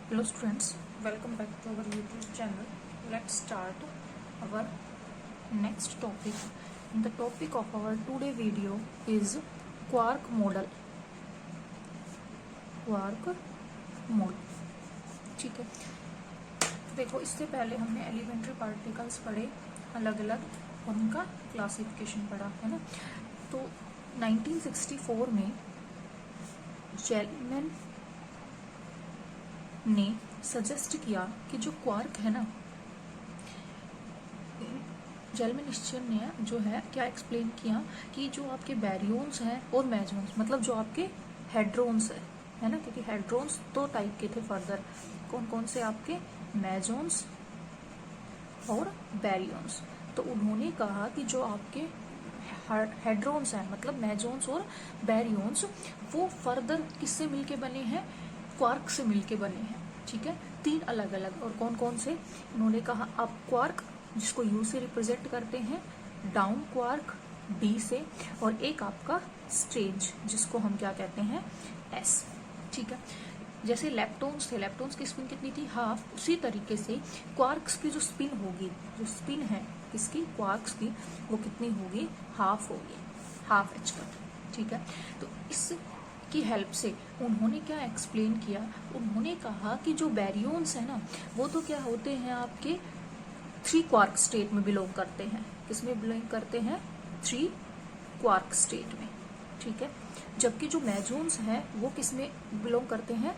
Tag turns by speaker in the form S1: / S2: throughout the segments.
S1: Hello students, welcome back to our YouTube channel. Let's start our next topic. The topic of our today video is quark model. quark model. ठीक है, देखो इससे पहले हमने elementary particles पढ़े अलग अलग, उनका क्लासिफिकेशन पढ़ा है ना। तो 1964 में जेलमैन ने सजेस्ट किया कि जो क्वार्क है ना, जेलमैन ने जो है क्या एक्सप्लेन किया कि जो आपके बैरियंस हैं और मेसोन्स, मतलब जो आपके हेड्रोन्स है ना, क्योंकि हेड्रोन्स दो टाइप के थे फर्दर, कौन कौन से आपके मेसोन्स और बैरियंस। तो उन्होंने कहा कि जो आपके हेड्रोन्स हैं, मतलब मेसोन्स और बैरियंस, वो फर्दर किससे मिलके बने हैं, क्वार्क से मिलके बने हैं। ठीक है, तीन अलग अलग, और कौन कौन से, उन्होंने कहा अप क्वार्क जिसको यू से रिप्रेजेंट करते हैं, डाउन क्वार्क डी से, और एक आपका स्ट्रेंज जिसको हम क्या कहते हैं, एस। ठीक है, जैसे लेप्टॉन्स थे, लेप्टॉन्स की स्पिन कितनी थी, हाफ, उसी तरीके से क्वार्क्स की जो स्पिन होगी, जो स्पिन है किसकी, क्वार्क्स की, वो कितनी होगी, हाफ होगी, हाफ एच का। ठीक है, तो इस की हेल्प से उन्होंने क्या एक्सप्लेन किया, उन्होंने कहा कि जो बैरियंस है ना, वो तो क्या होते हैं आपके थ्री क्वार्क स्टेट में बिलोंग करते हैं। किसमें बिलोंग करते हैं, थ्री क्वार्क स्टेट में। ठीक है, जबकि जो मेसोन्स हैं वो किसमें बिलोंग करते हैं,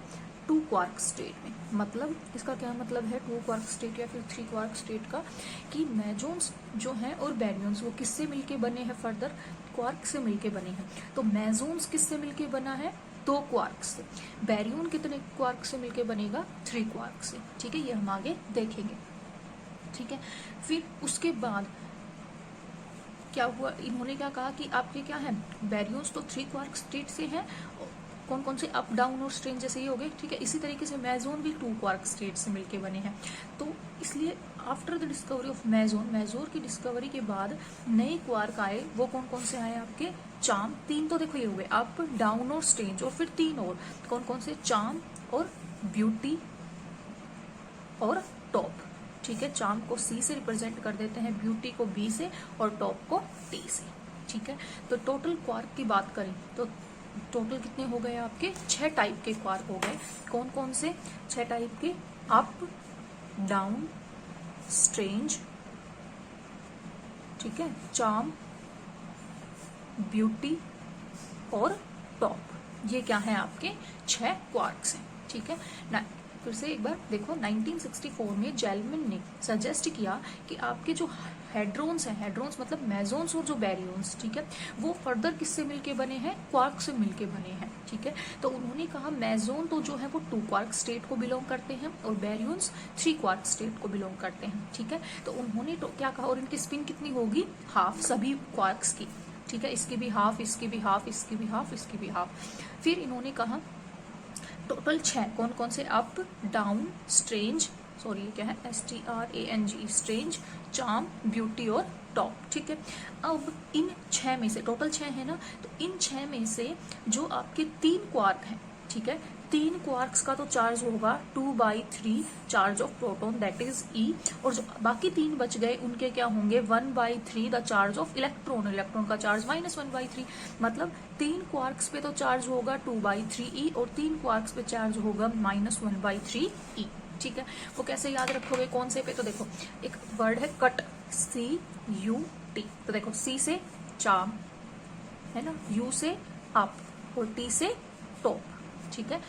S1: टू क्वार्क स्टेट में। मतलब इसका क्या मतलब है, टू क्वार्क स्टेट या फिर थ्री क्वार्क स्टेट का, कि मेसोन्स जो हैं और बैरियंस वो किससे मिलके बने हैं, फर्दर क्वार्क से मिलके बने हैं। तो मेसोन्स किससे मिलके बना है, दो क्वार्क से। बैरियन कितने क्वार्क से मिलके बनेगा, थ्री क्वार्क से। ठीक है, ये हम आगे देखेंगे। ठीक है, फिर उसके बाद क्या हुआ, इन्होंने क्या कहा कि आपके क्या है, बैरियंस तो थ्री क्वार्क स्टेट से हैं, कौन कौन से, अप डाउन और स्ट्रेंज जैसे ये हो गए। ठीक है, इसी तरीके से मेसोन भी टू क्वार्क स्टेट से मिलके बने हैं। तो इसलिए after the discovery of meson, मेसोर की डिस्कवरी के बाद नए क्वार्क आए, वो कौन कौन से आए आपके, चार्म, तीन तो देखो ये हुए, अप डाउन और स्ट्रेंज, और फिर तीन और, कौन कौन से, चार्म और ब्यूटी और टॉप। ठीक है, चार्म को सी से रिप्रेजेंट कर देते हैं, ब्यूटी को बी से, और टॉप को टी से। ठीक है, तो टोटल क्वार्क की बात करें तो टोटल कितने हो गए आपके, 6 टाइप के क्वार्क हो गए। कौन कौन से 6 टाइप के, अप डाउन स्ट्रेंज, ठीक है, चार्म, ब्यूटी और टॉप। ये क्या है आपके 6 क्वार्क्स हैं। ठीक है ना, फिर से एक बार देखो, 1964 में जेलमैन ने सजेस्ट किया कि आपके जो हेड्रोन्स हैं, हेड्रोन्स मतलब मेसोन्स और जो बैरियंस, ठीक है, वो फर्दर किससे मिलके बने हैं, क्वार्क से मिलके बने हैं। ठीक है, तो उन्होंने कहा मेसोन तो जो है वो टू क्वार्क स्टेट को बिलोंग करते हैं, और बैरियंस थ्री क्वार्क स्टेट को बिलोंग करते हैं। ठीक है, तो उन्होंने तो क्या कहा, और इनकी स्पिन कितनी होगी, हाफ, सभी क्वार्क्स की। ठीक है, इसकी भी हाफ, इसकी भी हाफ, इसकी भी हाफ, इसकी भी हाफ। फिर इन्होंने कहा टोटल 6, कौन कौन से, अप डाउन स्ट्रेंज, सॉरी क्या है, STRANG, स्ट्रेंज, चार्म, ब्यूटी और टॉप। ठीक है, अब इन 6 में से, टोटल 6 है ना, तो इन 6 में से जो आपके 3 क्वार्क हैं, ठीक है, 3 क्वार्क्स का तो चार्ज होगा 2/3 charge of proton, that is E, और जो बाकी 3 बच गए उनके क्या होंगे, 1/3 the charge of electron, electron का चार्ज -1/3। मतलब 3 क्वार्क्स पे तो चार्ज होगा 2/3 E, और 3 क्वार्क्स पे चार्ज होगा -1/3 E। ठीक है, वो कैसे याद रखोगे, कौन से पे, तो देखो एक वर्ड है कट, CUT, तो देखो C से चार्म है ना, U से अप, और T से टॉप। ठीक है,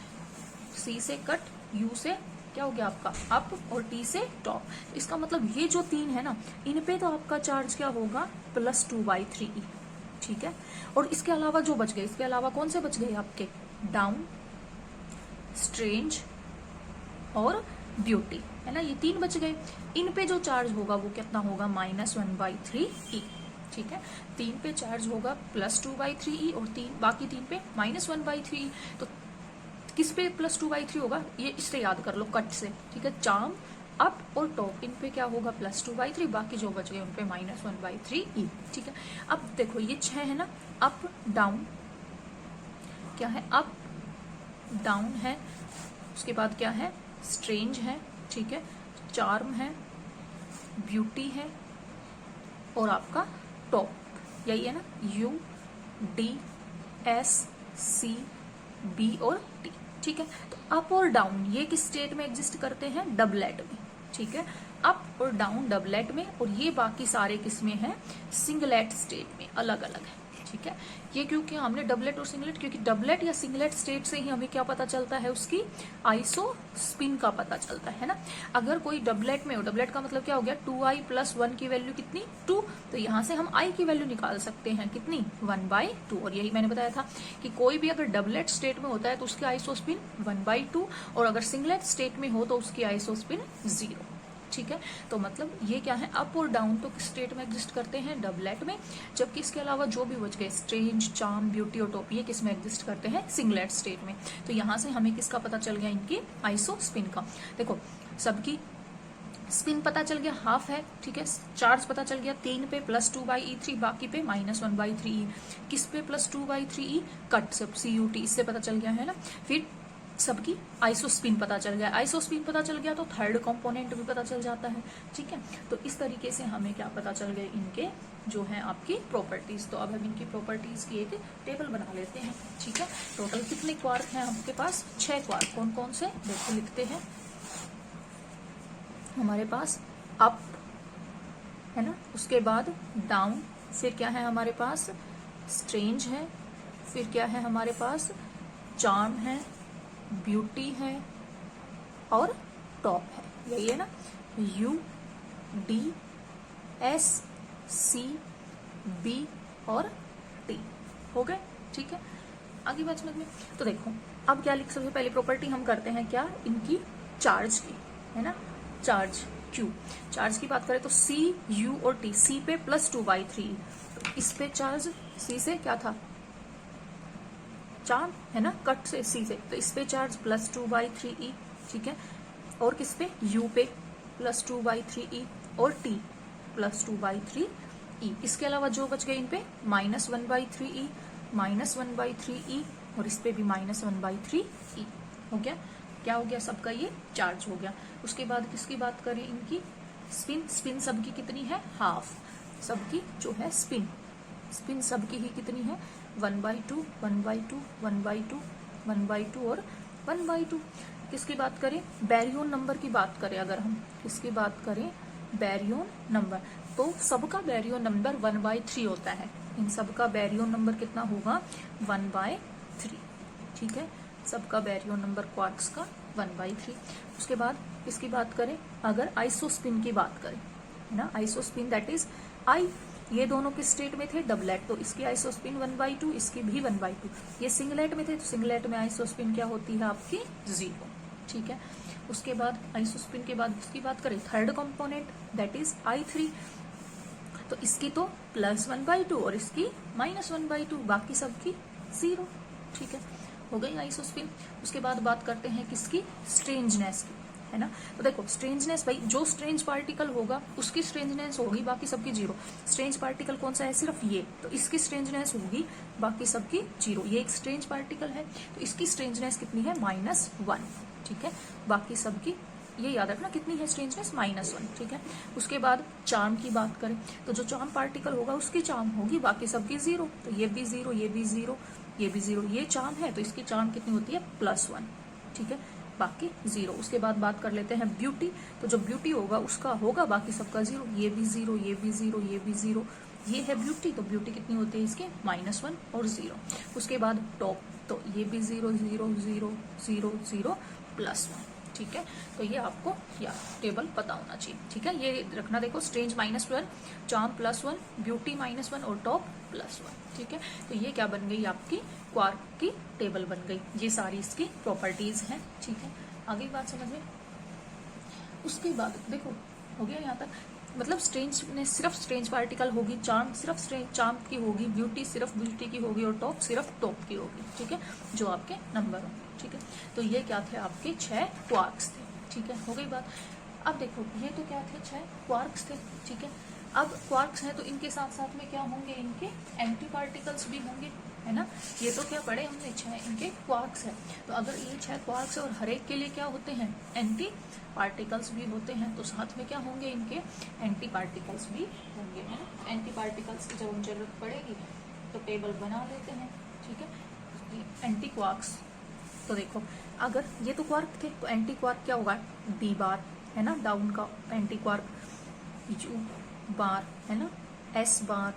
S1: C से कट, U से क्या हो गया आपका अप, और T से टॉप। इसका मतलब ये जो 3 है ना, इन पे तो आपका चार्ज क्या होगा, +2/3E। ठीक है, और इसके अलावा जो बच गए, इसके अलावा कौन से बच गए आपके, डाउन, स्ट्रेंज और ब्यूटी, है ना, ये 3 बच गए। इन पे जो चार्ज होगा वो कितना होगा, -1/3E। ठीक है, 3 पे चार्ज होगा +2/3E, और बाकी 3 पे -1/3E। तो किस पे +2/3 होगा, ये इससे याद कर लो, कट से। ठीक है, चार्म, अप और टॉप, इन पे क्या होगा, +2/3, बाकी जो बच गए उन पे -1/3E। ठीक है, अब देखो ये 6 है ना, अप डाउन क्या है, अप डाउन है, उसके बाद क्या है, स्ट्रेंज है, ठीक है, चार्म है, ब्यूटी है और आपका टॉप, यही है ना, U D S C B और T, ठीक है। तो अप और डाउन ये किस स्टेट में एग्जिस्ट करते हैं, डबलेट में, ठीक है, अप और डाउन डबलेट में, और ये बाकी सारे किसमें है, सिंगलेट स्टेट में, अलग अलग है, ठीक है। ये क्योंकि हमने डबलेट और सिंगलेट, क्योंकि डबलेट या सिंगलेट स्टेट से ही हमें क्या पता चलता है, उसकी आइसो स्पिन का पता चलता है ना। अगर कोई डबलेट में हो, डबलेट का मतलब क्या हो गया, 2i + 1 की वैल्यू कितनी, 2, तो यहां से हम i की वैल्यू निकाल सकते हैं कितनी, 1/2। और यही मैंने बताया था कि कोई भी अगर डबलेट स्टेट में होता है तो उसकी आइसो स्पिन 1/2, और अगर सिंगलेट स्टेट में हो तो उसकी आइसो स्पिन 0, ठीक है। तो मतलब ये क्या है, अप और डाउन तो किस स्टेट में एग्जिस्ट करते हैं, डबलेट में, जबकि इसके अलावा जो भी बच गए, स्ट्रेंज, चार्म, ब्यूटी और टॉप, ये किस में एग्जिस्ट करते हैं, सिंगलेट स्टेट में। तो यहां से हमें किसका पता चल गया, इनकी आइसो स्पिन का। देखो सबकी स्पिन पता चल गया, हाफ है, ठीक है, चार्ज पता चल गया 3 पे +2/3, बाकी पे -1/3e, किस पे +2/3e, कट से CUT, इससे पता चल गया है ना। फिर सबकी आइसोस्पिन पता चल गया, आइसोस्पिन पता चल गया तो थर्ड कंपोनेंट भी पता चल जाता है, ठीक है। तो इस तरीके से हमें क्या पता चल गया, इनके जो है आपकी प्रॉपर्टीज। तो अब हम इनकी प्रॉपर्टीज की एक टेबल बना लेते हैं, ठीक है। टोटल कितने क्वार्क हैं आपके पास, 6 क्वार्क। कौन कौन से, देखो लिखते हैं, हमारे पास अप है ना, उसके बाद डाउन, फिर क्या है हमारे पास, स्ट्रेंज है, फिर क्या है हमारे पास, चार्म है, ब्यूटी है और टॉप है, यही है ना, U D S C B और T, हो गए, ठीक है। आगे बात समझ में। तो देखो अब क्या लिख, सबसे पहले प्रॉपर्टी हम करते हैं क्या, इनकी चार्ज की, है ना, चार्ज Q, चार्ज की बात करें तो C U और T, C पे +2/3, तो इस पे चार्ज, C से क्या था, चार्ज है ना, कट से C से, तो इस पे चार्ज +2/3e, ठीक है, और किस पे, U पे +2/3e और T +2/3e। इसके अलावा जो बच गए इन पे -1/3e, -1/3e और इस पे भी -1/3e, हो गया, क्या हो गया, सबका ये चार्ज हो गया। उसके बाद किसकी बात करें, इनकी स्पिन, स्पिन सबकी कितनी है, हाफ, सबकी जो है स्पिन, स्पिन सबकी ही कितनी है, 1/2, 1/2, 1/2, 1/2 और 1/2। किसकी बात करें, बैरियन नंबर की बात करें, अगर हम किसकी बात करें, बैरियन नंबर, तो सबका बैरियन नंबर 1/3 होता है, इन सबका बैरियन नंबर कितना होगा, 1/3, ठीक है, सबका बैरियन नंबर क्वार्क्स का 1/3। उसके बाद किसकी बात करें, अगर आइसोस्पिन की बात करें, है ना, आइसोस्पिन दैट इज आई, ये दोनों किस स्टेट में थे, डबलेट, तो इसकी आइसोस्पिन 1/2, इसकी भी 1/2। ये सिंगलेट में थे तो सिंगलेट में आइसोस्पिन क्या होती है आपकी, 0, ठीक है। उसके बाद आइसोस्पिन के बाद इसकी बात करें, third component that is I3, तो इसकी तो +1/2 और इसकी -1/2, बाकी सबकी 0, ठीक है, हो गई आइसोस्पिन। उसके बाद बात करते हैं किसकी, स्ट्रेंजनेस की, है ना। तो देखो स्ट्रेंजनेस, भाई जो स्ट्रेंज पार्टिकल होगा उसकी स्ट्रेंजनेस होगी, बाकी सबकी 0। स्ट्रेंज पार्टिकल कौन सा है, सिर्फ ये, तो इसकी स्ट्रेंजनेस होगी, बाकी सबकी 0। ये एक स्ट्रेंज पार्टिकल है तो इसकी स्ट्रेंजनेस कितनी है, -1, ठीक है, बाकी सबकी, ये याद रखना कितनी है स्ट्रेंजनेस, -1, ठीक है। उसके बाद चार्म की बात करें तो जो चार्म पार्टिकल होगा उसकी चार्म होगी, बाकी सबकी 0, तो ये भी 0, ये भी 0, ये भी 0। ये चार्म है तो इसकी चार्म कितनी होती है, +1, ठीक है, बाकी 0। उसके बाद बात कर लेते हैं ब्यूटी, तो जो ब्यूटी होगा उसका होगा, बाकी सबका 0, ये भी 0, ये भी 0, ये भी 0, ये है ब्यूटी, तो ब्यूटी कितनी होती है इसके, -1 और 0। उसके बाद टॉप, तो ये भी 0, 0, 0, 0, 0, +1, ठीक है। तो ये आपको यार टेबल पता होना चाहिए, ठीक है, ये रखना। देखो स्ट्रेंज -1, चार्म +1, ब्यूटी -1 और टॉप +1, ठीक है। तो ये क्या बन गई आपकी क्वार्क की टेबल बन गई, ये सारी इसकी प्रॉपर्टीज हैं, ठीक है। आगे बात समझ में। उसके बाद देखो हो गया यहाँ तक, मतलब स्ट्रेंज में सिर्फ स्ट्रेंज पार्टिकल होगी, चार्म सिर्फ स्ट्रेंज चार्म की होगी, ब्यूटी सिर्फ ब्यूटी की होगी और टॉप सिर्फ टॉप की होगी, ठीक है, जो आपके नंबर होंगे, ठीक है। तो ये क्या थे आपके 6 क्वार्क्स थे, ठीक है, हो गई बात। अब देखो ये तो क्या थे, 6 क्वार्क्स थे, ठीक है। अब क्वार्क्स हैं तो इनके साथ साथ में क्या होंगे, इनके एंटी पार्टिकल्स भी होंगे, है ना। ये तो क्या पढ़े हमने, 6 इनके क्वार्क्स है। तो अगर ये 6 क्वार्क्स है और हर एक के लिए क्या होते हैं, एंटी पार्टिकल्स भी होते हैं, तो साथ में क्या होंगे, इनके एंटी पार्टिकल्स भी होंगे, है ना। एंटी पार्टिकल्स की जब जरूरत पड़ेगी तो टेबल बना लेते हैं, ठीक है। एंटी क्वार्क्स, तो देखो अगर ये तो क्वार्क थे तो एंटी क्वार्क क्या होगा, डी बार, है ना, डाउन का एंटी क्वार्क, यू बार, है ना, एस बार,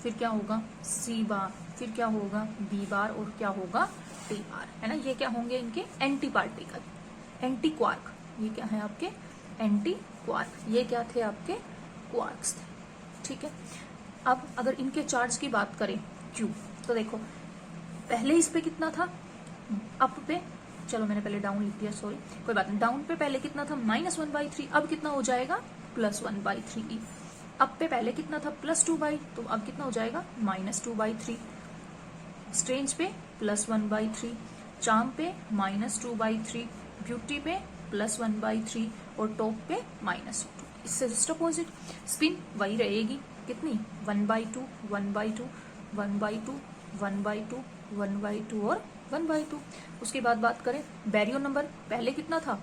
S1: फिर क्या होगा सी बार, फिर क्या होगा बी बार, और क्या होगा टी बार, है ना। ये क्या होंगे, इनके एंटी पार्टिकल, एंटी क्वार्क। ये क्या है आपके एंटी क्वार्क, ये क्या थे आपके क्वार्क्स थे, ठीक है। अब अगर इनके चार्ज की बात करें क्यू, तो देखो पहले इस पे कितना था, अप पे, चलो मैंने पहले डाउन लिख दिया, सॉरी कोई बात नहीं, डाउन पे पहले कितना था -1/3, अब कितना हो जाएगा +1/3। अप पे पहले कितना था +2/, तो अब कितना हो जाएगा -2/3। स्ट्रेंज पे +1/3, चार्म पे -2/3, ब्यूटी पे +1/3 और टॉप पे -2। इससे जस्ट अपोजिट स्पिन वही रहेगी, कितनी 1/2 1/2 1/2 1/2 1/2 और 1/2। उसके बाद बात करें बैरियो नंबर, पहले कितना था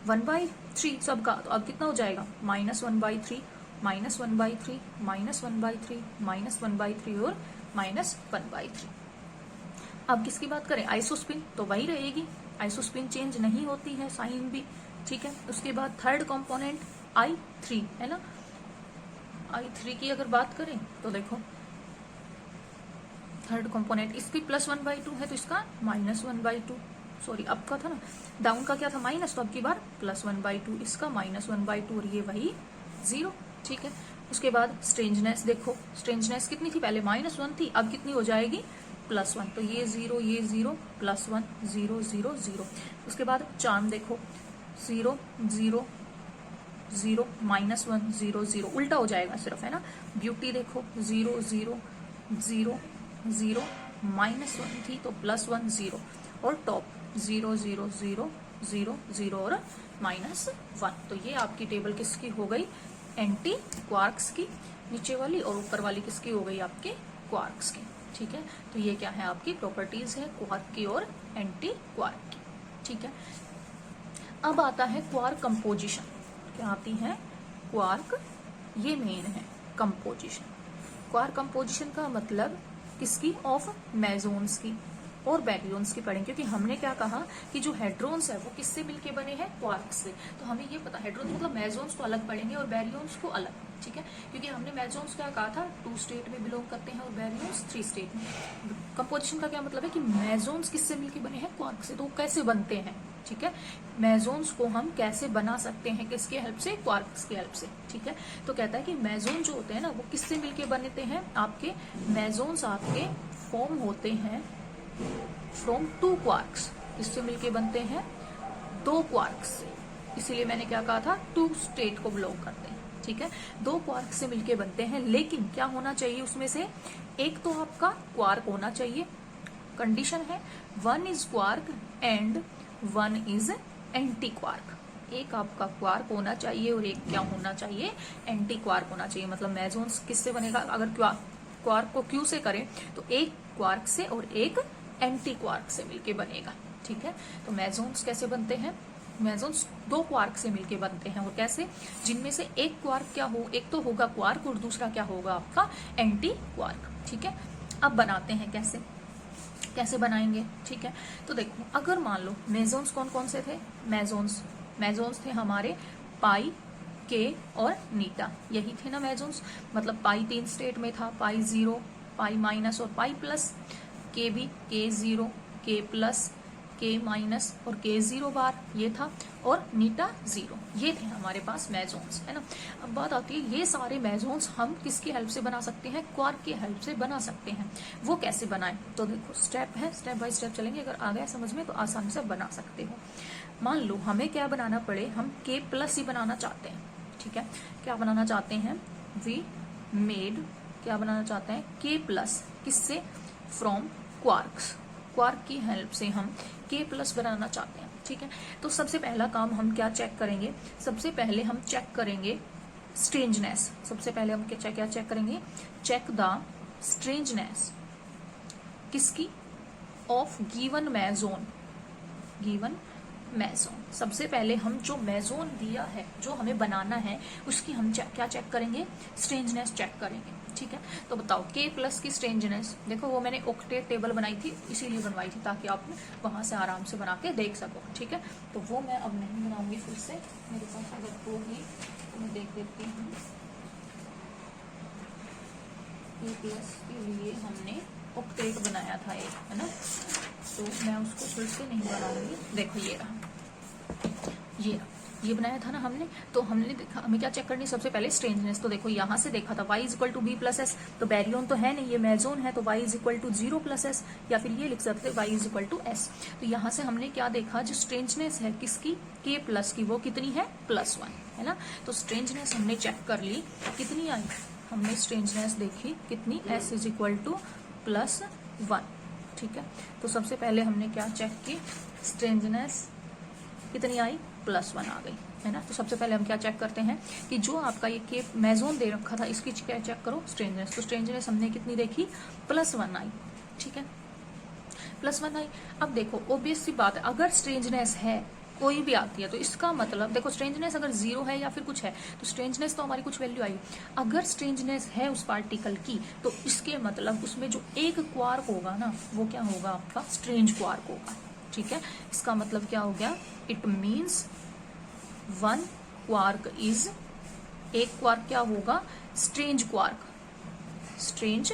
S1: 1/3 सबका, तो अब कितना हो जाएगा -1/3 -1/3 -1/3 -1/3 और -1/3। अब किसकी बात करें, आइसोस्पिन, तो वही रहेगी, आइसोस्पिन चेंज नहीं होती है, साइन भी, ठीक है। उसके बाद थर्ड कंपोनेंट I3, है ना। I3 की अगर बात करें तो देखो थर्ड कंपोनेंट इसकी +1/2 है, तो इसका -1/2, सॉरी अप का था ना, डाउन का क्या था माइनस, तो अब की बार +1/2, इसका -1/2 और ये वही 0, ठीक है। उसके बाद स्ट्रेंजनेस, देखो स्ट्रेंजनेस कितनी थी, पहले -1 थी, अब कितनी हो जाएगी +1, तो ये 0 ये 0 +1 0 0 0। उसके बाद चार्म देखो 0 0 0 -1 0 0, उल्टा हो जाएगा सिर्फ, है ना। ब्यूटी देखो 0 0 0 0 -1 थी तो +1 0, और टॉप 0 0 0 0 0 और -1। तो ये आपकी टेबल किसकी हो गई, एंटी क्वार्क्स की नीचे वाली, और ऊपर वाली किसकी हो गई आपके क्वार्क्स की, ठीक है। तो ये क्या है आपकी प्रॉपर्टीज है क्वार्क की और एंटी क्वार्क की, ठीक है। अब आता है क्वार्क कंपोजिशन, क्या आती है क्वार्क, ये मेन है कंपोजिशन। क्वार्क कंपोजिशन का मतलब किसकी, ऑफ मेसोन्स की और बैरियंस की पढ़ेंगे, क्योंकि हमने क्या कहा कि जो हेड्रोन्स है वो किससे मिलके बने हैं, क्वार्क से। तो हमें ये पता हेड्रोन्स मतलब मेसोन्स को अलग पढ़ेंगे और बैरियंस को अलग, ठीक है। क्योंकि हमने मेसोन्स क्या कहा था 2 स्टेट में बिलोंग करते हैं और बैरियंस 3 स्टेट में। कंपोजिशन का क्या मतलब है कि मेसोन्स किससे मिलके बने हैं, क्वार्क से। तो कैसे बनते हैं, ठीक है, मेसोन्स को हम कैसे बना सकते हैं, किसके हेल्प से, क्वार्क्स की हेल्प से, ठीक है। तो कहता है कि मेसोन जो होते हैं ना वो किससे मिलके बनते हैं, आपके मेसोन्स आपके फॉर्म होते हैं फ्रॉम 2 क्वार्क्स, इससे मिलके बनते हैं 2 क्वार्क्स से, इसीलिए मैंने क्या कहा था 2 स्टेट को बिलोंग करते हैं, ठीक है। 2 क्वार्क से मिलके बनते हैं, लेकिन क्या होना चाहिए उसमें से, एक तो आपका क्वार्क होना चाहिए, कंडीशन है 1 is quark and 1 is anti quark. एक आपका क्वार्क होना चाहिए और एक क्या होना चाहिए, एंटी क्वार्क होना चाहिए। मतलब मेसोन्स किससे बनेगा, अगर क्वार्क को क्यू से करें तो एक क्वार्क से और एक एंटी क्वार्क से मिलके बनेगा, ठीक है। तो मेसोन्स कैसे बनते हैं, मेसोन्स 2 क्वार्क से मिलके बनते हैं, और कैसे, जिनमें से एक क्वार्क क्या हो, एक तो होगा क्वार्क और दूसरा क्या होगा आपका एंटी क्वार्क, ठीक है। अब बनाते हैं कैसे, कैसे बनाएंगे, ठीक है। तो देखो अगर मान लो मेसोन्स कौन कौन से थे, मेसोन्स थे हमारे पाई, के और नीटा, यही थे ना मेसोन्स। मतलब पाई 3 स्टेट में था, पाई 0 पाई माइनस और पाई प्लस, के भी के 0 के प्लस के माइनस और के 0 बार ये था, और नीटा 0, ये थे हमारे पास मेसोन्स, है ना। अब बात आती है ये सारे मेसोन्स हम किसकी हेल्प से बना सकते हैं, क्वार्क की हेल्प से बना सकते हैं। वो कैसे बनाएं, तो देखो स्टेप है, स्टेप बाय स्टेप चलेंगे, अगर आ गया समझ में तो आसानी से बना सकते हो। मान लो हमें क्या बनाना पड़े, हम के प्लस ही बनाना चाहते हैं, ठीक है। क्या बनाना चाहते हैं, वी मेड, क्या बनाना चाहते हैं के प्लस, किससे, फ्रॉम क्वार्क्स, क्वार्क की हेल्प से हम के प्लस बनाना चाहते हैं, ठीक है। तो सबसे पहला काम हम क्या चेक करेंगे, सबसे पहले हम चेक करेंगे स्ट्रेंजनेस। सबसे पहले हम क्या चेक करेंगे, चेक द स्ट्रेंजनेस किसकी, of given meson, given meson. सबसे पहले हम जो मेसोन दिया है, जो हमें बनाना है, उसकी हम क्या चेक करेंगे, स्ट्रेंजनेस चेक करेंगे। ठीक है, तो बताओ K प्लस की स्ट्रेंजनेस, देखो वो मैंने ऑक्टेट टेबल बनाई थी, इसीलिए बनवाई थी ताकि आप वहां से आराम से बना के देख सको। ठीक है, तो वो मैं अब नहीं बनाऊंगी फिर से, मेरे पास अगर होगी तो मैं देख देती हूँ। K प्लस के लिए हमने ऑक्टेट बनाया था एक, है ना, तो मैं उसको फिर से नहीं बनाऊंगी। देखो ये रहा, ये बनाया था ना हमने, तो हमने देखा हमें क्या चेक करनी, सबसे पहले स्ट्रेंजनेस। तो देखो यहाँ से देखा था y equal to B plus S, तो बैरियन तो है नहीं, ये मेसोन है, तो y is equal to 0 plus S, या फिर ये लिख सकते y is equal to S. तो यहाँ से हमने क्या देखा, जो स्ट्रेंजनेस है किसकी, K प्लस की, वो कितनी है, +1, है ना। तो स्ट्रेंजनेस हमने चेक कर ली, कितनी आई, हमने स्ट्रेंजनेस देखी कितनी, s इज इक्वल टू +1। ठीक है, तो सबसे पहले हमने क्या चेक की, स्ट्रेंजनेस कितनी आई, +1 आ गई, है ना। तो सबसे पहले हम क्या चेक करते हैं कि जो आपका ये K मेसोन दे रखा था, इसकी क्या चेक करो, स्ट्रेंजनेस। तो स्ट्रेंजनेस हमने कितनी देखी, +1 आई। ठीक है, +1 आई। अब देखो ऑब्वियस सी बात है, अगर स्ट्रेंजनेस है कोई भी आती है, तो इसका मतलब देखो स्ट्रेंजनेस अगर 0 है या फिर कुछ है, तो स्ट्रेंजनेस तो हमारी कुछ वैल्यू आई। अगर स्ट्रेंजनेस है उस पार्टिकल की, तो इसके मतलब उसमें जो एक क्वार्क होगा ना, वो क्या होगा, आपका स्ट्रेंज क्वार्क होगा। ठीक है, इसका मतलब क्या हो गया, इट मीन्स 1 क्वार्क इज, एक क्वार्क क्या होगा, स्ट्रेंज क्वार्क, स्ट्रेंज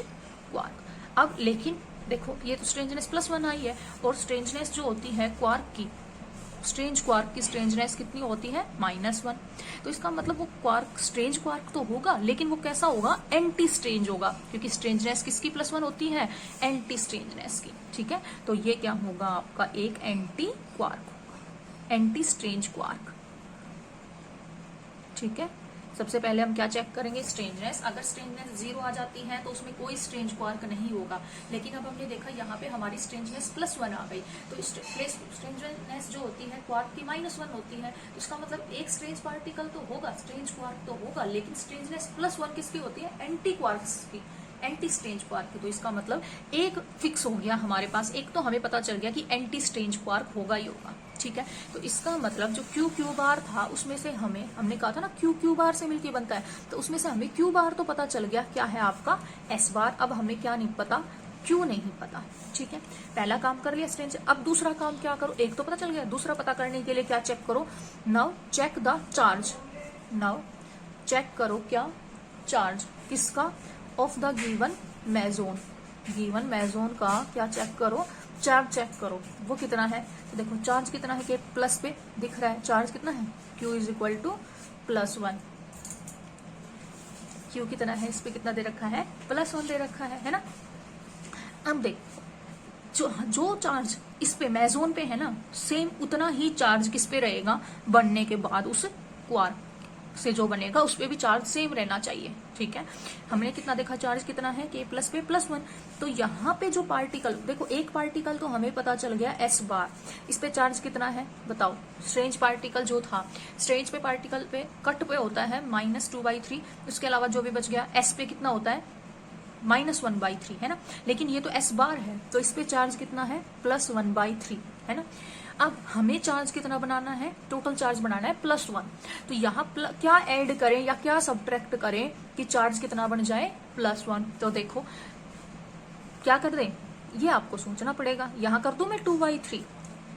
S1: क्वार्क। अब लेकिन देखो ये तो स्ट्रेंजनेस +1 आई है, और स्ट्रेंजनेस जो होती है क्वार्क की, स्ट्रेंज क्वार्क की स्ट्रेंजनेस कितनी होती है, -1। तो इसका मतलब वो क्वार्क स्ट्रेंज क्वार्क तो होगा, लेकिन वो कैसा होगा, एंटी स्ट्रेंज होगा, क्योंकि स्ट्रेंजनेस किसकी +1 होती है, एंटी स्ट्रेंजनेस की। ठीक है, तो ये क्या होगा आपका, एक anti quark, anti strange quark. ठीक है, सबसे पहले हम क्या चेक करेंगे, स्ट्रेंजनेस। अगर स्ट्रेंजनेस 0 आ जाती है तो उसमें कोई स्ट्रेंज क्वार्क नहीं होगा, लेकिन अब हमने देखा यहाँ पे हमारी स्ट्रेंजनेस +1 आ गई, तो स्ट्रेंजनेस जो होती है क्वार्क की -1 होती है, तो इसका मतलब एक स्ट्रेंज पार्टिकल तो होगा, स्ट्रेंज क्वार्क तो होगा, लेकिन स्ट्रेंजनेस +1 किसकी होती है, एंटी क्वार्क्स की, एंटी स्ट्रेंज क्वार्क की। तो इसका मतलब एक फिक्स हो गया हमारे पास, एक तो हमें पता चल गया कि एंटी स्ट्रेंज क्वार्क होगा ही होगा। ठीक है, तो इसका मतलब जो क्यू बार था उसमें से हमने कहा था ना क्यू बार से मिलके बनता है, तो उसमें से हमें क्यू बार तो पता चल गया, क्या है आपका एस बार। अब हमें क्या नहीं पता, क्यू नहीं पता। ठीक है, पहला काम कर लिया स्ट्रेंज। अब दूसरा काम क्या करो, एक तो पता चल गया, दूसरा पता करने के लिए क्या चेक करो, now check the charge. Now check करो क्या, चार्ज किसका, of the given meson, given meson का क्या चेक करो, चार्ज चेक करो, वो कितना है। तो देखो चार्ज कितना है, के प्लस पे दिख रहा है, चार्ज कितना है, Q is equal to +1। Q कितना है, इस पे कितना दे रखा है, +1 दे रखा है ना। अब देख जो चार्ज इस पे मेसोन पे है ना, सेम उतना ही चार्ज किस पे रहेगा, बनने के बाद उस क्वार्क से जो बनेगा उस पे भी चार्ज सेम रहना चाहिए। ठीक है, हमने कितना देखा, चार्ज कितना है, K प्लस पे +1। तो यहाँ पे जो पार्टिकल, देखो एक पार्टिकल तो हमें पता चल गया S बार, इस पे चार्ज कितना है बताओ। स्ट्रेंज पार्टिकल जो था, स्ट्रेंज पे पार्टिकल पे कट पे होता है -2/3, उसके अलावा जो भी बच गया S पे कितना होता है, -1/3, है ना। लेकिन ये तो S बार है, तो इस पे चार्ज कितना है, +1/3, है ना। अब हमें चार्ज कितना बनाना है, टोटल चार्ज बनाना है +1। तो यहाँ क्या ऐड करें या क्या सब्ट्रैक्ट करें कि चार्ज कितना बन जाए, +1। तो देखो क्या कर दें, ये आपको सोचना पड़ेगा। यहाँ कर दूं मैं 2/3,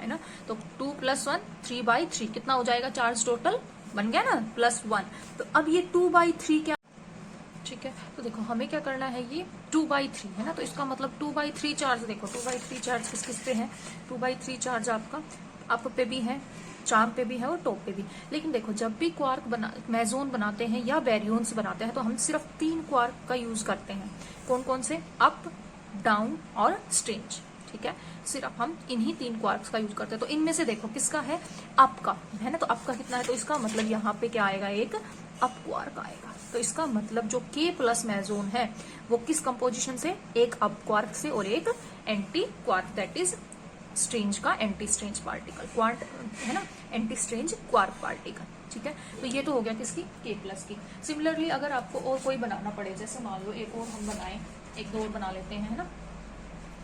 S1: है ना, तो 2 + 1 3/3 कितना हो जाएगा, चार्ज टोटल बन गया ना +1। तो अब ये 2/3 क्या, ठीक है, तो देखो हमें क्या करना है, ये 2/3 है ना, तो इसका मतलब 2/3 चार्ज, देखो 2/3 चार्ज किस किस पे है, 2/3 चार्ज आपका अप पे भी है, चार्म पे भी है और टॉप पे भी। लेकिन देखो जब भी क्वार्क मेसोन बनाते हैं या बैरियन्स बनाते हैं, तो हम सिर्फ 3 क्वार्क का यूज करते हैं। कौन कौन से, अप, डाउन और स्ट्रेंज। ठीक है, सिर्फ हम इन्हीं 3 क्वार्क्स का यूज करते हैं। तो इनमें से देखो किसका है, अप का है ना, तो अप का कितना है, तो इसका मतलब यहाँ पे क्या आएगा, एक अप क्वार्क आएगा। तो इसका मतलब जो K प्लस मेसोन है वो किस कंपोजिशन से, एक अप क्वार्क से और एक anti quark, that is strange का एंटी स्ट्रेंज पार्टिकल, क्वार्क है ना, एंटी स्ट्रेंज क्वार्क पार्टिकल। ठीक है, तो ये तो हो गया किसकी, K प्लस की। सिमिलरली अगर आपको और कोई बनाना पड़े, जैसे मान लो एक और हम बनाएं, एक दो और बना लेते हैं, है ना।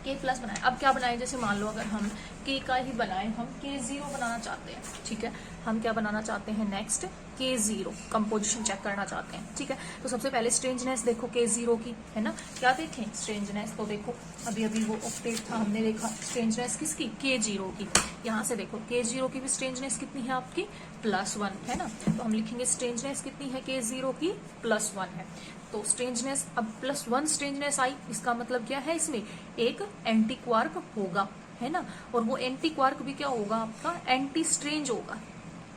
S1: के प्लस बनाए। अब क्या बनाए, जैसे मान लो अगर हम के का ही बनाए, हम के जीरो बनाना चाहते हैं, ठीक है, हम क्या बनाना चाहते हैं नेक्स्ट, के जीरो कंपोजिशन चेक करना चाहते हैं, ठीक है। तो सबसे पहले स्ट्रेंजनेस देखो के जीरो की, है ना, क्या देखें स्ट्रेंजनेस, तो देखो अभी अभी वो ऑक्टेट था, हमने देखा स्ट्रेंजनेस किसकी, के जीरो की। यहाँ से देखो के जीरो की भी स्ट्रेंजनेस कितनी है आपकी, +1 है ना, तो हम लिखेंगे स्ट्रेंजनेस कितनी है के जीरो की, +1 है। तो स्ट्रेंजनेस अब +1 स्ट्रेंजनेस आई, इसका मतलब क्या है, इसमें एक एंटी क्वार्क होगा, है ना, और वो एंटी क्वार्क भी क्या होगा आपका, एंटी स्ट्रेंज होगा,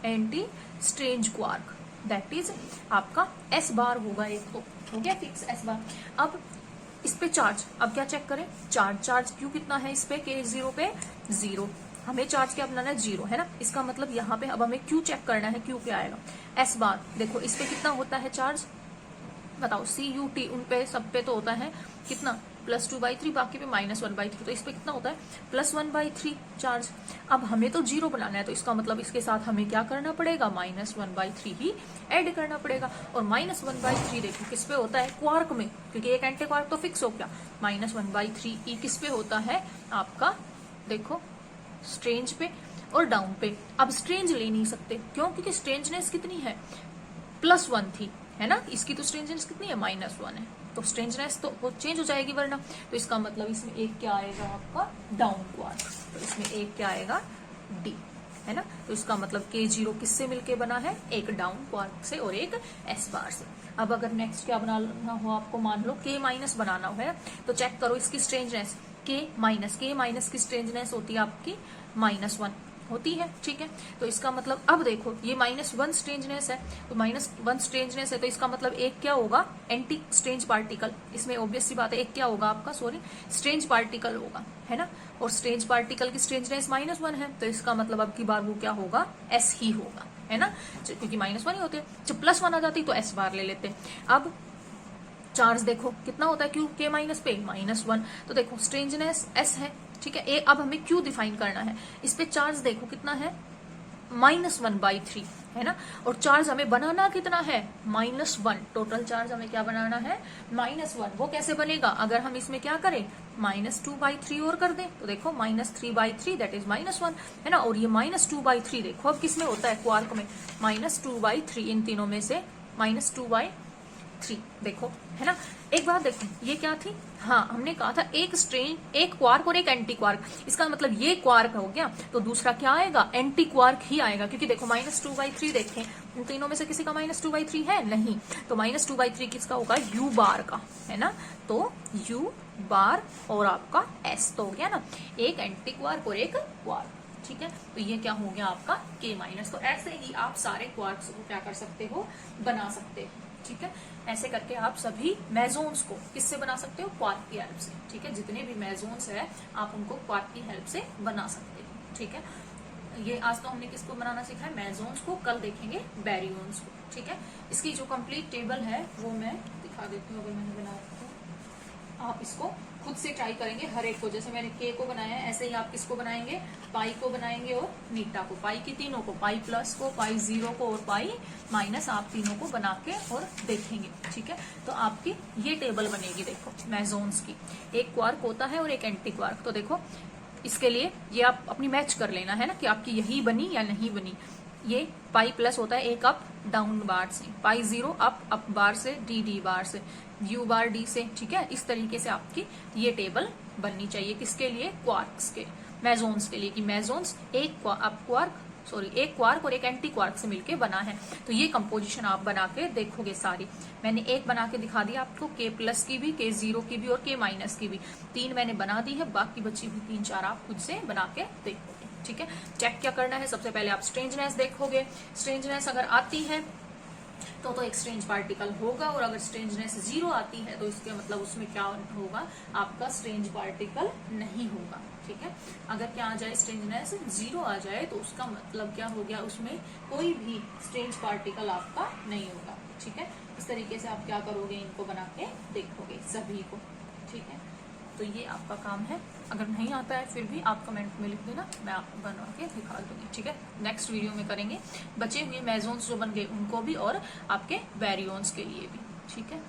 S1: anti strange quark, that is आपका S बार होगा एक, तो हो गया फिक्स S बार। अब इस पे चार्ज, अब क्या चेक करें, चार्ज क्यू कितना है इस पे, के जीरो पे 0, हमें चार्ज क्या बनाना है 0, है ना, इसका मतलब यहाँ पे अब हमें क्यू चेक करना है, क्यू क्या आएगा S बार। देखो इस पे कितना होता है चार्ज, बताओ CUT, उन पे सब पे तो होता है कितना, +2/3, बाकी पे -1/3, तो इस पे कितना होता है +1/3 चार्ज। अब हमें तो 0 बनाना है, तो इसका मतलब इसके साथ हमें क्या करना पड़ेगा, -1/3 ही ऐड करना पड़ेगा। और -1/3 देखो किस पे होता है, क्वार्क में, क्योंकि एक एंटी क्वार्क तो फिक्स हो गया। -1/3 किस पे होता है आपका, देखो स्ट्रेंज पे और डाउन पे। अब स्ट्रेंज ले नहीं सकते, क्यों, क्योंकि स्ट्रेंजनेस कितनी है, +1 थी, है ना, इसकी तो स्ट्रेंजनेस कितनी है, -1 है, तो स्ट्रेंजनेस तो वो चेंज हो जाएगी वरना। तो इसका मतलब इसमें एक क्या आएगा आपका, डाउन क्वार्क, तो इसमें एक क्या आएगा, D, है ना। तो इसका मतलब के जीरो किससे मिलके बना है, एक डाउन क्वार्क से और एक S बार से। अब अगर नेक्स्ट क्या बनाना हो आपको, मान लो के माइनस बनाना हो, है, तो चेक करो इसकी स्ट्रेंजनेस, के माइनस की स्ट्रेंजनेस होती है आपकी -1 होती है, ठीक है। तो इसका मतलब अब देखो ये -1 स्ट्रेंजनेस है, तो -1 स्ट्रेंजनेस है, तो इसका मतलब एक क्या होगा, एंटी स्ट्रेंज पार्टिकल, इसमें ऑब्वियस सी बात है एक क्या होगा आपका, सॉरी स्ट्रेंज पार्टिकल होगा, है ना, और स्ट्रेंज पार्टिकल की स्ट्रेंजनेस -1 है, तो इसका मतलब अब की बार वो क्या होगा, S ही होगा, है ना, क्योंकि -1 ही होते हैं। जब +1 आ जाती तो S बार ले लेते। अब चार्ज देखो कितना होता है क्यू के माइनस पे, -1, तो देखो स्ट्रेंजनेस S है, ठीक है। अब हमें क्यू डिफाइन करना है, इस पे चार्ज देखो कितना है, -1/3, है ना, और चार्ज हमें बनाना कितना है, -1, टोटल चार्ज हमें क्या बनाना है, -1। वो कैसे बनेगा, अगर हम इसमें क्या करें, -2/3 और कर दें, तो देखो -3/3 दैट इज -1, है ना, और ये -2/3 देखो अब किसमें होता है, क्वार्क में, -2/3, इन तीनों में से -2/3 देखो, है ना। एक बात देखो ये क्या थी, हाँ हमने कहा था एक स्ट्रेन, एक क्वार्क और एक एंटी क्वार्क, इसका मतलब ये क्वार्क हो गया, तो दूसरा क्या आएगा, एंटी क्वार्क ही आएगा, क्योंकि देखो -2/3 देखें, इन तीनों में से किसी का -2/3 है नहीं, तो -2/3 किसका होगा, U बार का, है ना, तो U बार और आपका S, तो हो गया ना, एक एंटी क्वार्क और एक क्वार्क, ठीक है। तो ये क्या हो गया आपका के माइनस। तो ऐसे ही आप सारे क्वार्क्स को क्या कर सकते हो, बना सकते हो, ठीक है। ऐसे करके आप सभी मेसोन्स को किससे बना सकते हो, क्वार्क की हेल्प से, ठीक है। जितने भी मेसोन्स है आप उनको क्वार्क की हेल्प से बना सकते हो, ठीक है। ये आज तो हमने किसको बनाना सीखा है, मेसोन्स को, कल देखेंगे बैरियंस को, ठीक है। इसकी जो कंप्लीट टेबल है वो मैं दिखा देती हूँ, अगर मैंने बनाया तो आप इसको खुद से ट्राई करेंगे हर एक को, जैसे मैंने के को बनाया है ऐसे ही आप किसको बनाएंगे, पाई को बनाएंगे और नीटा को, पाई की तीनों को, पाई प्लस को, पाई जीरो को और पाई माइनस, आप तीनों को बना के और देखेंगे, ठीक है। तो आपकी ये टेबल बनेगी, देखो मेसोन्स की, एक क्वार्क होता है और एक एंटी क्वार्क। तो देखो इसके लिए ये आप अपनी मैच कर लेना है ना, कि आपकी यही बनी या नहीं बनी। ये पाई प्लस होता है एक अप डाउन बार से, पाई जीरो अप बार से, डी बार से, U बार D से, ठीक है। इस तरीके से आपकी ये टेबल बननी चाहिए, किसके लिए, क्वार्क्स के, मेसोन्स के लिए, कि मेसोन्स एक क्वार्क और एक एंटी क्वार्क से मिलके बना है। तो ये कंपोजिशन आप बना के देखोगे सारी, मैंने एक बना के दिखा दिया आपको, के प्लस की भी, के जीरो की भी और के माइनस की भी, 3 मैंने बना दी है, बाकी बची हुई 3-4 आप खुद से बना के देखोगे, ठीक है। चेक क्या करना है, सबसे पहले आप स्ट्रेंजनेस देखोगे, स्ट्रेंजनेस अगर आती है तो एक स्ट्रेंज पार्टिकल होगा, और अगर स्ट्रेंजनेस 0 आती है तो इसके मतलब उसमें क्या होगा, आपका स्ट्रेंज पार्टिकल नहीं होगा, ठीक है। अगर क्या आ जाए, स्ट्रेंजनेस 0 आ जाए तो उसका मतलब क्या हो गया, उसमें कोई भी स्ट्रेंज पार्टिकल आपका नहीं होगा, ठीक है। इस तरीके से आप क्या करोगे, इनको बना के देखोगे सभी को, ठीक है। तो ये आपका काम है, अगर नहीं आता है फिर भी आप कमेंट में लिख देना, मैं आपको बनवा के दिखा दूंगी, ठीक है। नेक्स्ट वीडियो में करेंगे बचे हुए मेसोन्स जो बन गए उनको भी, और आपके बैरियंस के लिए भी, ठीक है।